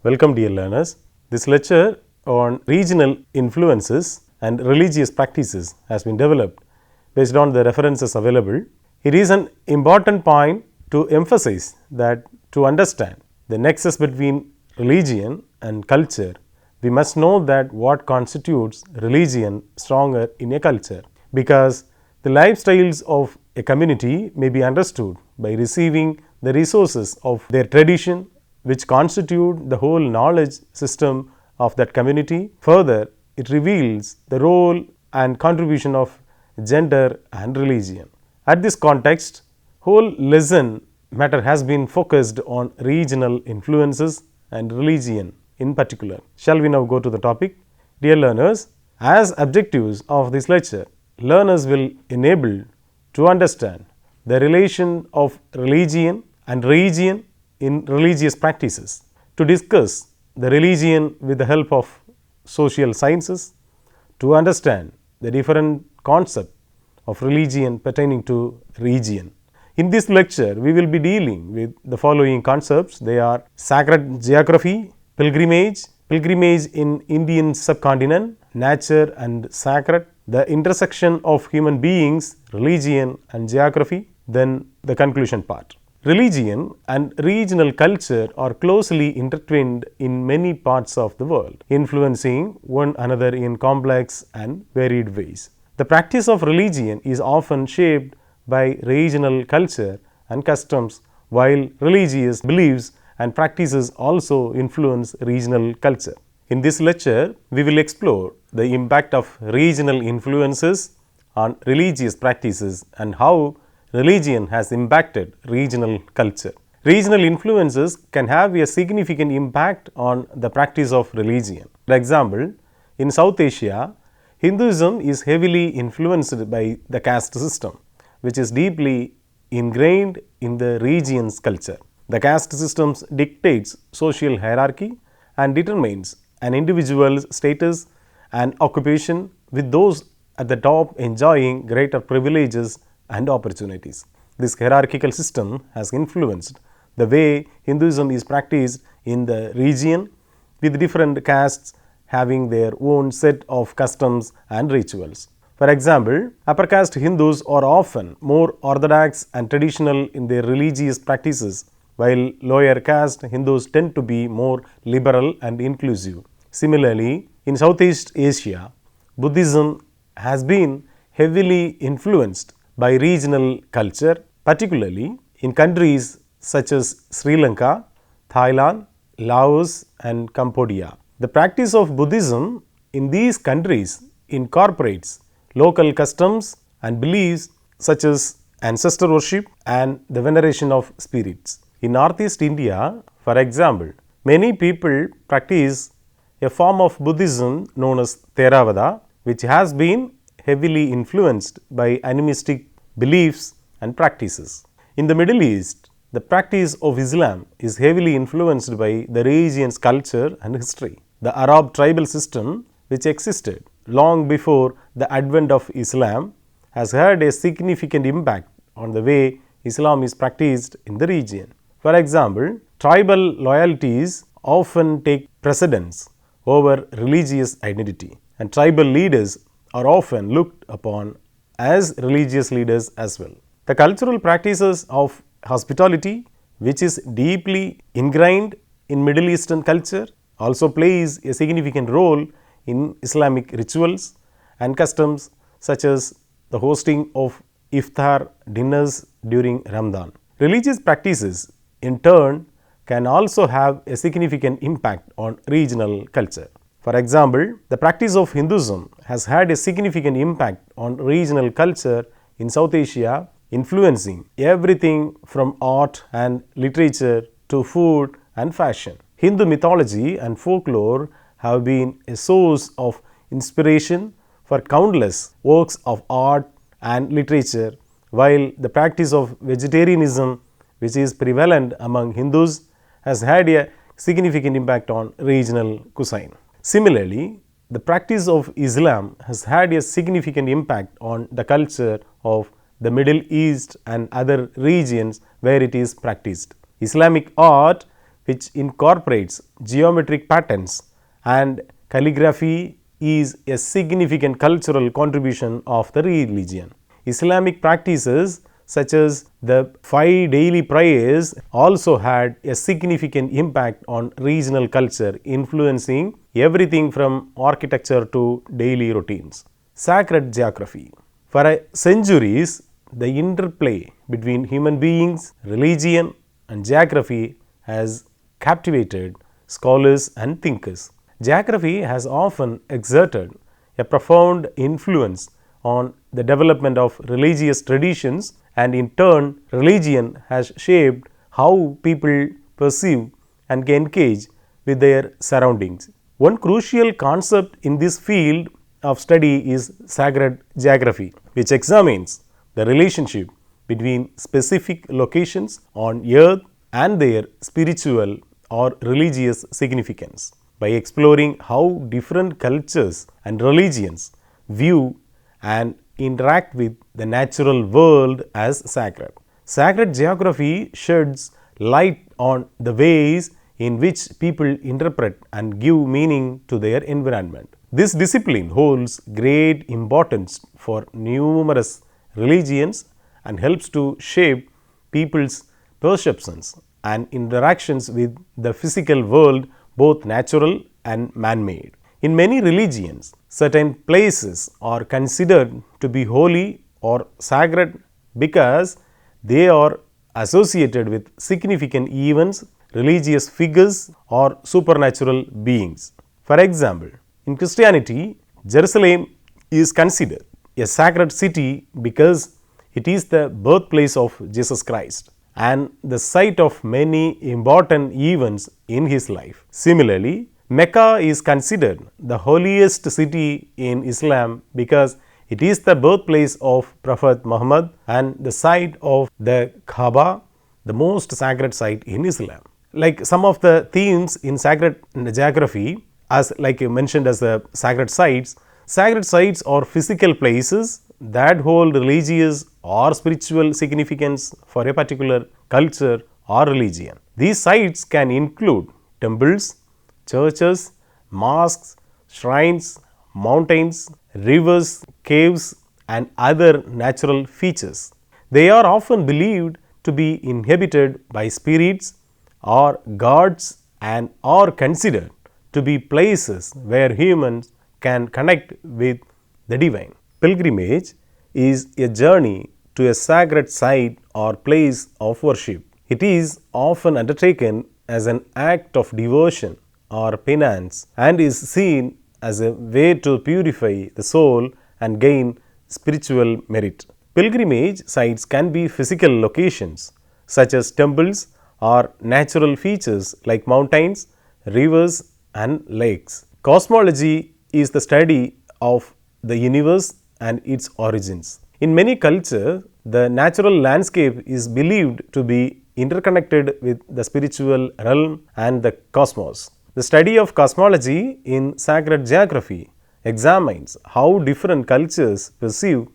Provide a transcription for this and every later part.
Welcome dear learners. This lecture on regional influences and religious practices has been developed based on the references available. It is an important point to emphasize that to understand the nexus between religion and culture, we must know that what constitutes religion stronger in a culture, because the lifestyles of a community may be understood by receiving the resources of their tradition, which constitute the whole knowledge system of that community. Further, it reveals the role and contribution of gender and religion. At this context, whole lesson matter has been focused on regional influences and religion in particular. Shall we now go to the topic? Dear learners, as objectives of this lecture, learners will enable to understand the relation of religion and region in religious practices, to discuss the religion with the help of social sciences, to understand the different concept of religion pertaining to region. In this lecture, we will be dealing with the following concepts. They are sacred geography, pilgrimage in Indian subcontinent, nature and sacred, the intersection of human beings, religion and geography, then the conclusion part. Religion and regional culture are closely intertwined in many parts of the world, influencing one another in complex and varied ways. The practice of religion is often shaped by regional culture and customs, while religious beliefs and practices also influence regional culture. In this lecture, we will explore the impact of regional influences on religious practices and how religion has impacted regional culture. Regional influences can have a significant impact on the practice of religion. For example, in South Asia, Hinduism is heavily influenced by the caste system, which is deeply ingrained in the region's culture. The caste system dictates social hierarchy and determines an individual's status and occupation, with those at the top enjoying greater privileges and opportunities. This hierarchical system has influenced the way Hinduism is practiced in the region, with different castes having their own set of customs and rituals. For example, upper caste Hindus are often more orthodox and traditional in their religious practices, while lower caste Hindus tend to be more liberal and inclusive. Similarly, in Southeast Asia, Buddhism has been heavily influenced by regional culture, particularly in countries such as Sri Lanka, Thailand, Laos and Cambodia. The practice of Buddhism in these countries incorporates local customs and beliefs such as ancestor worship and the veneration of spirits. In Northeast India, for example, many people practice a form of Buddhism known as Theravada, which has been heavily influenced by animistic beliefs and practices. In the Middle East, the practice of Islam is heavily influenced by the region's culture and history. The Arab tribal system, which existed long before the advent of Islam, has had a significant impact on the way Islam is practiced in the region. For example, tribal loyalties often take precedence over religious identity, and tribal leaders are often looked upon as religious leaders as well. The cultural practices of hospitality, which is deeply ingrained in Middle Eastern culture, also plays a significant role in Islamic rituals and customs such as the hosting of iftar dinners during Ramadan. Religious practices in turn can also have a significant impact on regional culture. For example, the practice of Hinduism has had a significant impact on regional culture in South Asia, influencing everything from art and literature to food and fashion. Hindu mythology and folklore have been a source of inspiration for countless works of art and literature, while the practice of vegetarianism, which is prevalent among Hindus, has had a significant impact on regional cuisine. Similarly, the practice of Islam has had a significant impact on the culture of the Middle East and other regions where it is practiced. Islamic art which incorporates geometric patterns, and calligraphy is a significant cultural contribution of the religion. Islamic practices such as the 5 daily prayers also had a significant impact on regional culture, influencing everything from architecture to daily routines. Sacred geography. For centuries, the interplay between human beings, religion, and geography has captivated scholars and thinkers. Geography has often exerted a profound influence on the development of religious traditions, and in turn, religion has shaped how people perceive and engage with their surroundings. One crucial concept in this field of study is sacred geography, which examines the relationship between specific locations on earth and their spiritual or religious significance. By exploring how different cultures and religions view and interact with the natural world as sacred. Sacred geography sheds light on the ways in which people interpret and give meaning to their environment. This discipline holds great importance for numerous religions and helps to shape people's perceptions and interactions with the physical world, both natural and man-made. In many religions, certain places are considered to be holy or sacred because they are associated with significant events, religious figures, or supernatural beings. For example, in Christianity, Jerusalem is considered a sacred city because it is the birthplace of Jesus Christ and the site of many important events in his life. Similarly, Mecca is considered the holiest city in Islam because it is the birthplace of Prophet Muhammad and the site of the Kaaba, the most sacred site in Islam. Like some of the themes in sacred geography, as like you mentioned as the sacred sites are physical places that hold religious or spiritual significance for a particular culture or religion. These sites can include temples, churches, mosques, shrines, mountains, rivers, caves, and other natural features. They are often believed to be inhabited by spirits or gods and are considered to be places where humans can connect with the divine. Pilgrimage is a journey to a sacred site or place of worship. It is often undertaken as an act of devotion or penance and is seen as a way to purify the soul and gain spiritual merit. Pilgrimage sites can be physical locations such as temples or natural features like mountains, rivers, and lakes. Cosmology is the study of the universe and its origins. In many cultures, the natural landscape is believed to be interconnected with the spiritual realm and the cosmos. The study of cosmology in sacred geography examines how different cultures perceive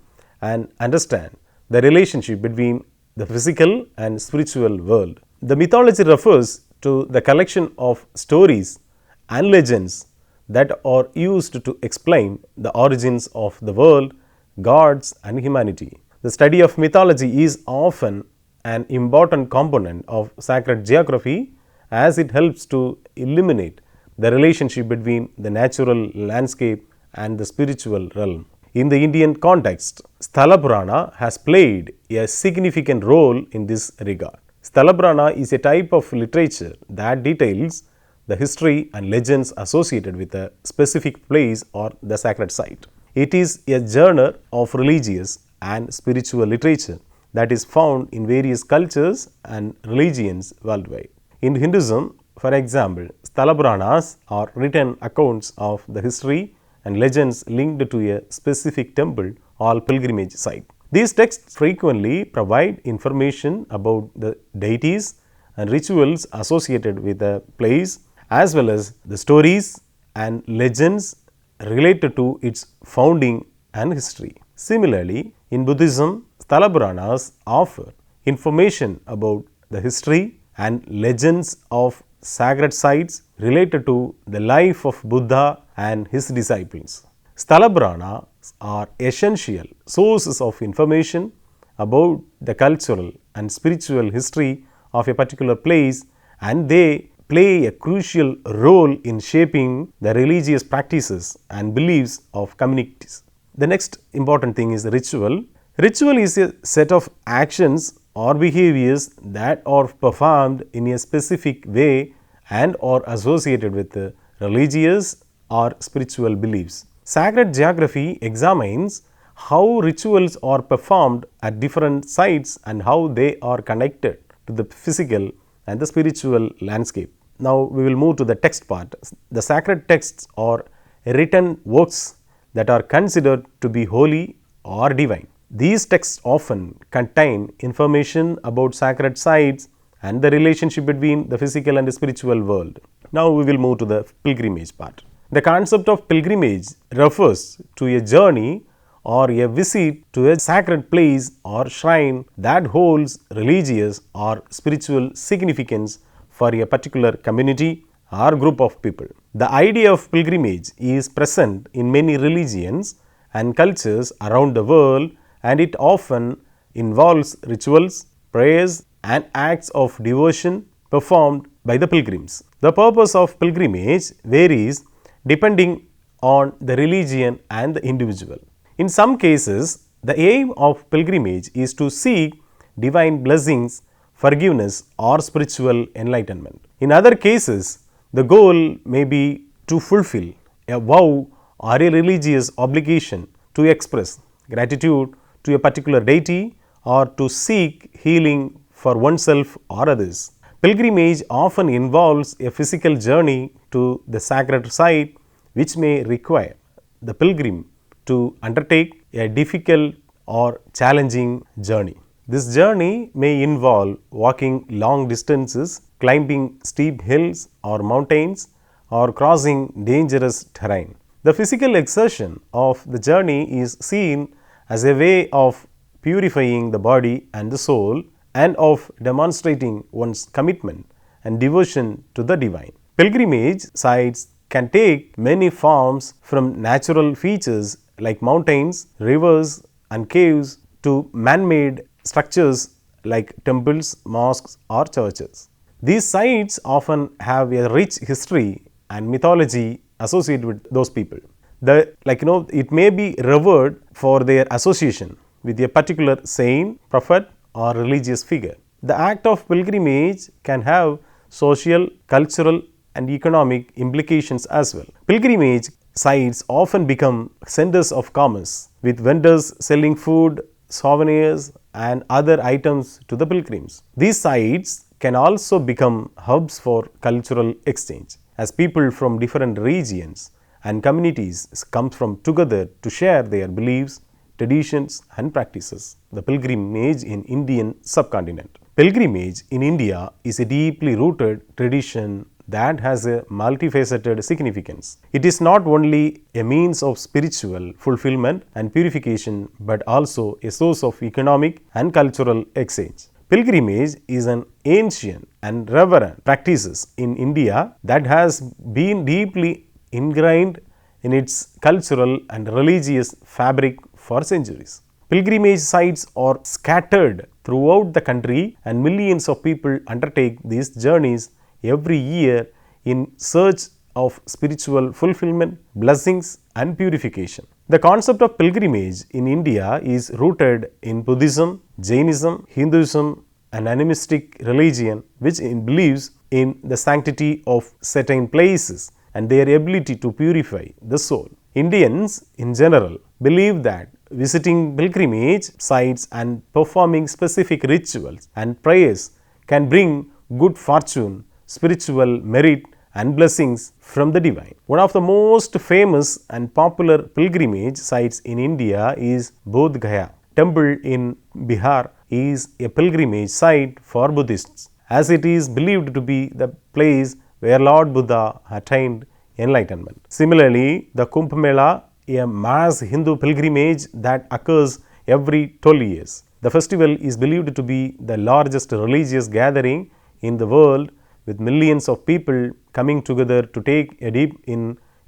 and understand the relationship between the physical and spiritual world. The mythology refers to the collection of stories and legends that are used to explain the origins of the world, gods, and humanity. The study of mythology is often an important component of sacred geography as it helps to illuminate the relationship between the natural landscape and the spiritual realm. In the Indian context, Sthala Purana has played a significant role in this regard. Sthala Purana is a type of literature that details the history and legends associated with a specific place or the sacred site. It is a genre of religious and spiritual literature that is found in various cultures and religions worldwide. In Hinduism, for example, Sthala Puranas are written accounts of the history and legends linked to a specific temple or pilgrimage site. These texts frequently provide information about the deities and rituals associated with the place, as well as the stories and legends related to its founding and history. Similarly, in Buddhism, Sthala Puranas offer information about the history and legends of sacred sites related to the life of Buddha and his disciples. Sthala Puranas are essential sources of information about the cultural and spiritual history of a particular place, and they play a crucial role in shaping the religious practices and beliefs of communities. The next important thing is ritual. Ritual is a set of actions or behaviors that are performed in a specific way and are associated with religious or spiritual beliefs. Sacred geography examines how rituals are performed at different sites and how they are connected to the physical and the spiritual landscape. Now we will move to the text part. The sacred texts are written works that are considered to be holy or divine. These texts often contain information about sacred sites and the relationship between the physical and the spiritual world. Now we will move to the pilgrimage part. The concept of pilgrimage refers to a journey or a visit to a sacred place or shrine that holds religious or spiritual significance for a particular community or group of people. The idea of pilgrimage is present in many religions and cultures around the world, and it often involves rituals, prayers and acts of devotion performed by the pilgrims. The purpose of pilgrimage varies depending on the religion and the individual. In some cases, the aim of pilgrimage is to seek divine blessings, forgiveness or spiritual enlightenment. In other cases, the goal may be to fulfill a vow or a religious obligation, to express gratitude to a particular deity or to seek healing for oneself or others. Pilgrimage often involves a physical journey to the sacred site, which may require the pilgrim to undertake a difficult or challenging journey. This journey may involve walking long distances, climbing steep hills or mountains, or crossing dangerous terrain. The physical exertion of the journey is seen as a way of purifying the body and the soul and of demonstrating one's commitment and devotion to the divine. Pilgrimage sites can take many forms, from natural features like mountains, rivers and caves to man-made structures like temples, mosques or churches. These sites often have a rich history and mythology associated with those people. It may be revered for their association with a particular saint, prophet or religious figure. The act of pilgrimage can have social, cultural and economic implications as well. Pilgrimage sites often become centers of commerce, with vendors selling food, souvenirs and other items to the pilgrims. These sites can also become hubs for cultural exchange, as people from different regions and communities come from together to share their beliefs, traditions and practices. The pilgrimage in Indian subcontinent. Pilgrimage in India is a deeply rooted tradition that has a multifaceted significance. It is not only a means of spiritual fulfillment and purification, but also a source of economic and cultural exchange. Pilgrimage is an ancient and reverent practice in India that has been deeply ingrained in its cultural and religious fabric for centuries. Pilgrimage sites are scattered throughout the country, and millions of people undertake these journeys every year in search of spiritual fulfillment, blessings and purification. The concept of pilgrimage in India is rooted in Buddhism, Jainism, Hinduism and animistic religion, which believes in the sanctity of certain places and their ability to purify the soul. Indians in general believe that visiting pilgrimage sites and performing specific rituals and prayers can bring good fortune, spiritual merit and blessings from the divine. One of the most famous and popular pilgrimage sites in India is Bodh Gaya. Temple in Bihar is a pilgrimage site for Buddhists, as it is believed to be the place where Lord Buddha attained enlightenment. Similarly, the Kumbh Mela, a mass Hindu pilgrimage that occurs every 12 years. The festival is believed to be the largest religious gathering in the world, with millions of people coming together to take a dip in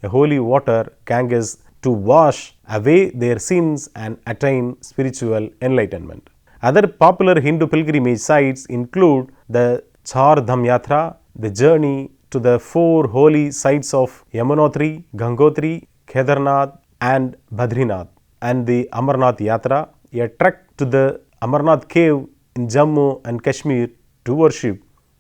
a holy water Ganges to wash away their sins and attain spiritual enlightenment. Other popular Hindu pilgrimage sites include the Char Dham Yatra, the journey to the 4 holy sites of Yamunotri, Gangotri, Kedarnath and Badrinath, and the Amarnath Yatra, a trek to the Amarnath cave in Jammu and Kashmir to worship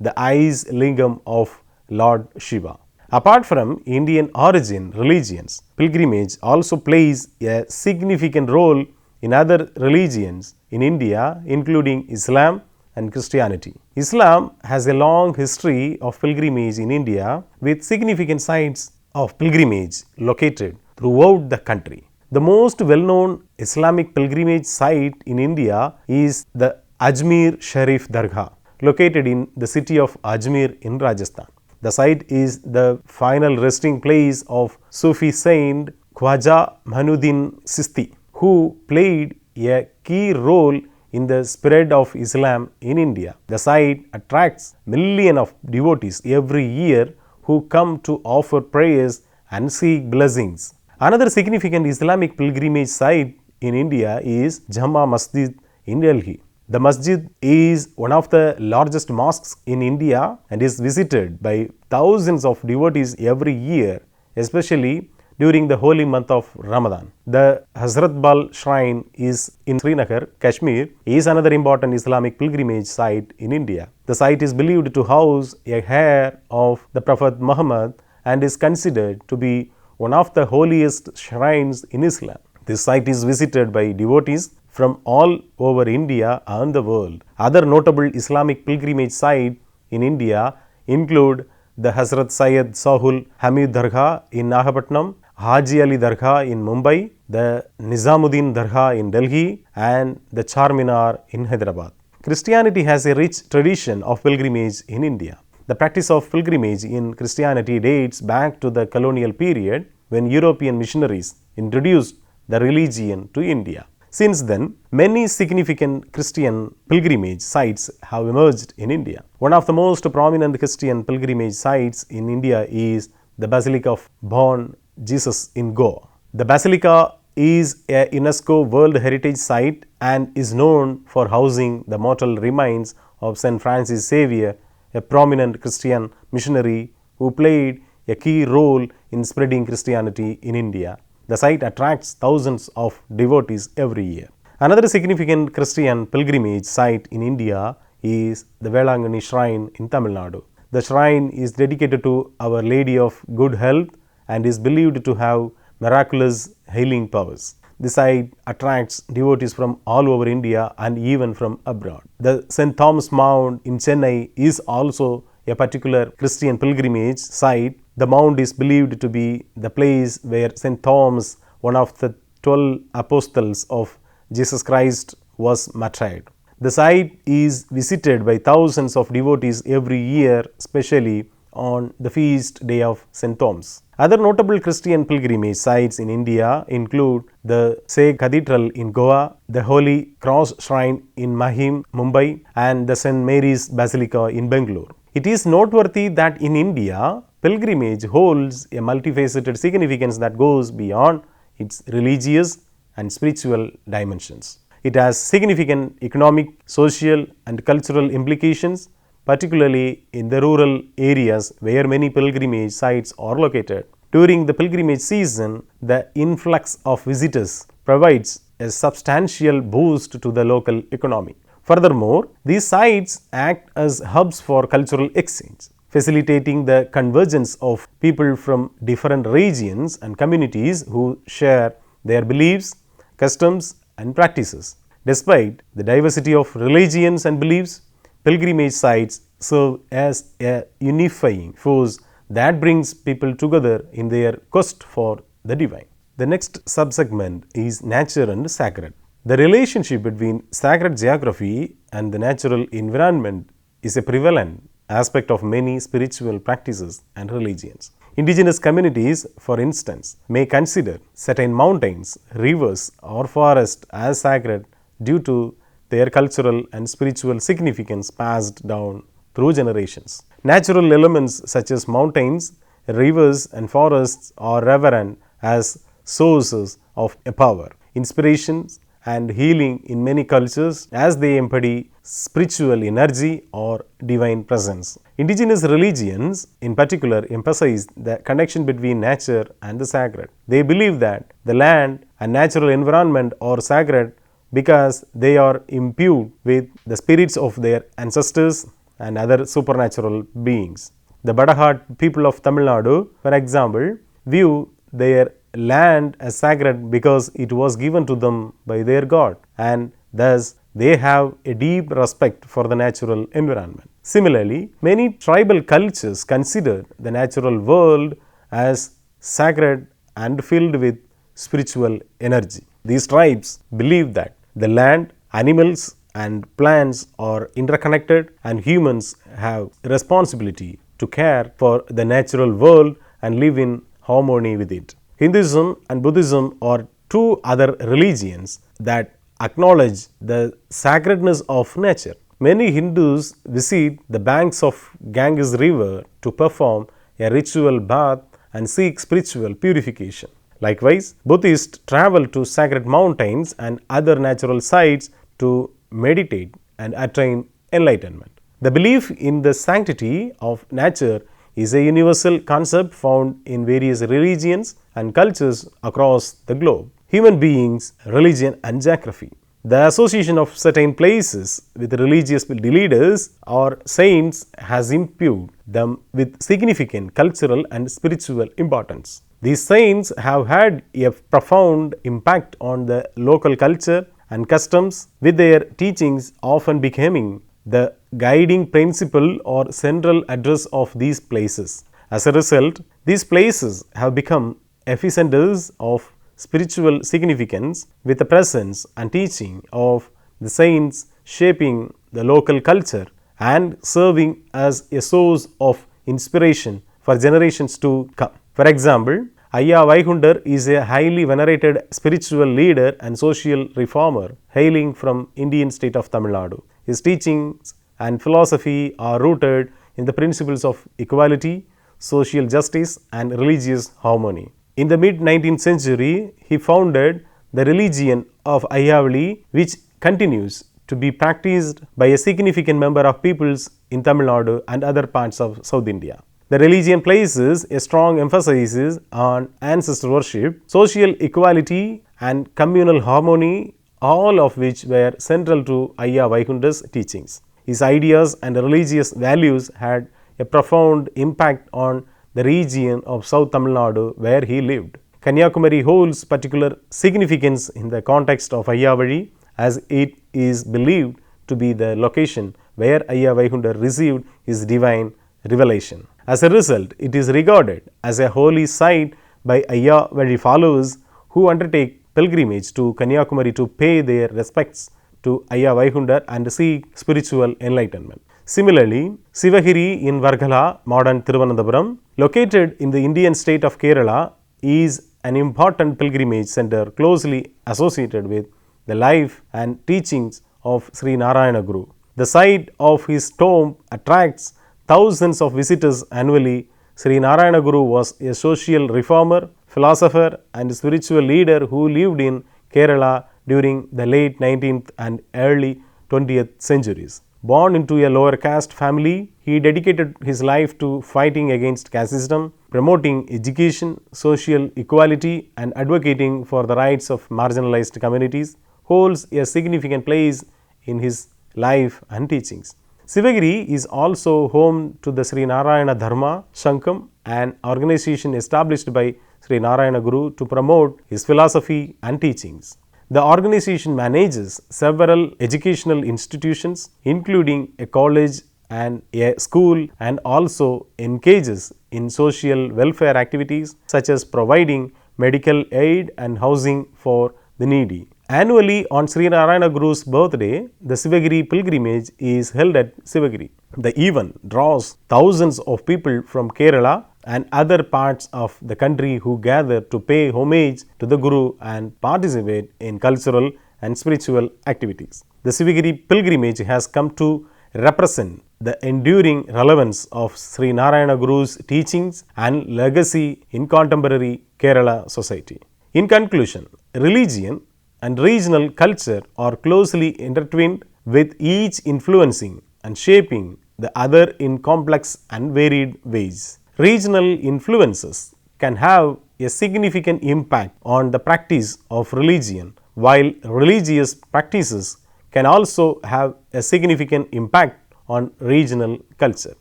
the ice lingam of Lord Shiva. Apart from Indian origin religions, pilgrimage also plays a significant role in other religions in India, including Islam and Christianity. Islam has a long history of pilgrimage in India, with significant sites of pilgrimage located throughout the country. The most well-known Islamic pilgrimage site in India is the Ajmer Sharif Dargah, located in the city of Ajmer in Rajasthan. The site is the final resting place of Sufi saint Khwaja Manuddin Sisti, who played a key role in the spread of Islam in India. The site attracts millions of devotees every year who come to offer prayers and seek blessings. Another significant Islamic pilgrimage site in India is Jama Masjid in Delhi. The masjid is one of the largest mosques in India and is visited by thousands of devotees every year, especially during the holy month of Ramadan. The Hazrat Bal shrine is in Srinagar, Kashmir, is another important Islamic pilgrimage site in India. The site is believed to house a hair of the Prophet Muhammad and is considered to be one of the holiest shrines in Islam. This site is visited by devotees from all over India and the world. Other notable Islamic pilgrimage sites in India include the Hazrat Syed Sahul Hamid Dargah in Nagapattinam, Haji Ali Dargah in Mumbai, the Nizamuddin Dargah in Delhi, and the Charminar in Hyderabad. Christianity has a rich tradition of pilgrimage in India. The practice of pilgrimage in Christianity dates back to the colonial period when European missionaries introduced the religion to India. Since then, many significant Christian pilgrimage sites have emerged in India. One of the most prominent Christian pilgrimage sites in India is the Basilica of Born Jesus in Goa. The Basilica is a UNESCO World Heritage Site and is known for housing the mortal remains of St. Francis Xavier, a prominent Christian missionary who played a key role in spreading Christianity in India. The site attracts thousands of devotees every year. Another significant Christian pilgrimage site in India is the Velangani Shrine in Tamil Nadu. The shrine is dedicated to Our Lady of Good Health and is believed to have miraculous healing powers. The site attracts devotees from all over India and even from abroad. The St. Thomas Mount in Chennai is also a particular Christian pilgrimage site. The mount is believed to be the place where St. Thomas, one of the 12 apostles of Jesus Christ, was martyred. The site is visited by thousands of devotees every year, especially on the feast day of St. Thomas. Other notable Christian pilgrimage sites in India include the Say Cathedral in Goa, the Holy Cross Shrine in Mahim, Mumbai, and the St. Mary's Basilica in Bangalore. It is noteworthy that in India, pilgrimage holds a multifaceted significance that goes beyond its religious and spiritual dimensions. It has significant economic, social, and cultural implications, particularly in the rural areas where many pilgrimage sites are located. During the pilgrimage season, the influx of visitors provides a substantial boost to the local economy. Furthermore, these sites act as hubs for cultural exchange, facilitating the convergence of people from different regions and communities who share their beliefs, customs, and practices. Despite the diversity of religions and beliefs, pilgrimage sites serve as a unifying force that brings people together in their quest for the divine. The next subsegment is nature and sacred. The relationship between sacred geography and the natural environment is a prevalent aspect of many spiritual practices and religions. Indigenous communities, for instance, may consider certain mountains, rivers, or forests as sacred due to their cultural and spiritual significance passed down through generations. Natural elements such as mountains, rivers and forests are revered as sources of power, inspirations and healing in many cultures as they embody spiritual energy or divine presence. Indigenous religions in particular emphasize the connection between nature and the sacred. They believe that the land and natural environment are sacred because they are imbued with the spirits of their ancestors and other supernatural beings. The Badahat people of Tamil Nadu, for example, view their land as sacred because it was given to them by their God, and thus they have a deep respect for the natural environment. Similarly, many tribal cultures consider the natural world as sacred and filled with spiritual energy. These tribes believe that the land, animals and plants are interconnected and humans have responsibility to care for the natural world and live in harmony with it. Hinduism and Buddhism are two other religions that acknowledge the sacredness of nature. Many Hindus visit the banks of Ganges river to perform a ritual bath and seek spiritual purification. Likewise, Buddhists travel to sacred mountains and other natural sites to meditate and attain enlightenment. The belief in the sanctity of nature is a universal concept found in various religions and cultures across the globe. Human beings, religion and geography. The association of certain places with religious leaders or saints has imbued them with significant cultural and spiritual importance. These saints have had a profound impact on the local culture and customs, with their teachings often becoming the guiding principle or central address of these places. As a result, these places have become epicenters of spiritual significance, with the presence and teaching of the saints shaping the local culture and serving as a source of inspiration for generations to come. For example, Ayya Vaikundar is a highly venerated spiritual leader and social reformer hailing from Indian state of Tamil Nadu. His teachings and philosophy are rooted in the principles of equality, social justice and religious harmony. In the mid-19th century, he founded the religion of Ayyavali, which continues to be practiced by a significant number of peoples in Tamil Nadu and other parts of South India. The religion places a strong emphasis on ancestor worship, social equality and communal harmony, all of which were central to Ayya Vaikundar's teachings. His ideas and religious values had a profound impact on the region of South Tamil Nadu where he lived. Kanyakumari holds particular significance in the context of Ayyavali, as it is believed to be the location where Ayya Vaikundar received his divine revelation. As a result, it is regarded as a holy site by Ayyavali followers who undertake pilgrimage to Kanyakumari to pay their respects to Ayya Vaikundar and seek spiritual enlightenment. Similarly, Sivagiri in Varkala, modern Thiruvananthapuram, located in the Indian state of Kerala, is an important pilgrimage center closely associated with the life and teachings of Sri Narayana Guru. The site of his tomb attracts thousands of visitors annually. Sri Narayana Guru was a social reformer, philosopher and spiritual leader who lived in Kerala during the late 19th and early 20th centuries. Born into a lower caste family, he dedicated his life to fighting against casteism, promoting education, social equality and advocating for the rights of marginalized communities. Holds a significant place in his life and teachings. Sivagiri is also home to the Sri Narayana Dharma Shankam, an organization established by Sri Narayana Guru to promote his philosophy and teachings. The organization manages several educational institutions, including a college and a school, and also engages in social welfare activities such as providing medical aid and housing for the needy. Annually on Sri Narayana Guru's birthday, the Sivagiri pilgrimage is held at Sivagiri. The event draws thousands of people from Kerala and other parts of the country who gather to pay homage to the Guru and participate in cultural and spiritual activities. The Sivagiri pilgrimage has come to represent the enduring relevance of Sri Narayana Guru's teachings and legacy in contemporary Kerala society. In conclusion, religion and regional culture are closely intertwined, with each influencing and shaping the other in complex and varied ways. Regional influences can have a significant impact on the practice of religion, while religious practices can also have a significant impact on regional culture.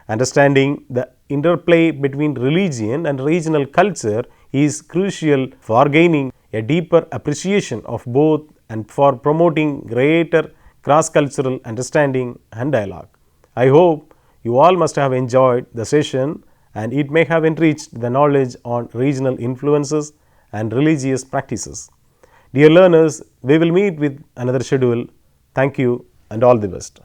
Understanding the interplay between religion and regional culture is crucial for gaining a deeper appreciation of both and for promoting greater cross-cultural understanding and dialogue. I hope you all must have enjoyed the session and it may have enriched the knowledge on regional influences and religious practices. Dear learners, we will meet with another schedule. Thank you and all the best.